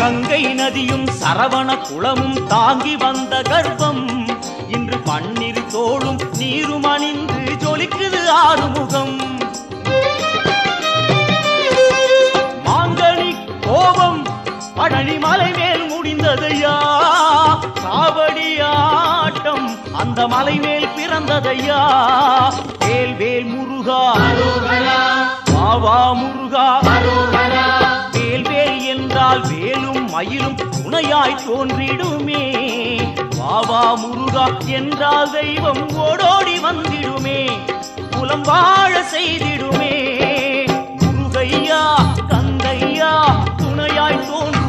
கங்கை நதியும் சரவண குளமும் தாங்கி வந்த கர்ப்பம் இன்று பன்னிரு தோளும் நீரும் அணிந்து ஜொலிக்குது ஆறுமுகம். மாங்கனி கோபம் பழனி மலை மேல் முடிந்ததையா, காவடி ஆட்டம் அந்த மலை மேல் பிறந்ததையா. வேல் வேல் முருகா பாவா முருகா, வேல் வேல் என்றால் வேலும் மயிலும் துணையாய் தோன்றிடுமே. பாவா முருகா என்றால் தெய்வம் ஓடோடி வந்திடுமே, குலம் வாழ செய்திடுமே. முருகையா கந்தையா துணையாய் தோன்றி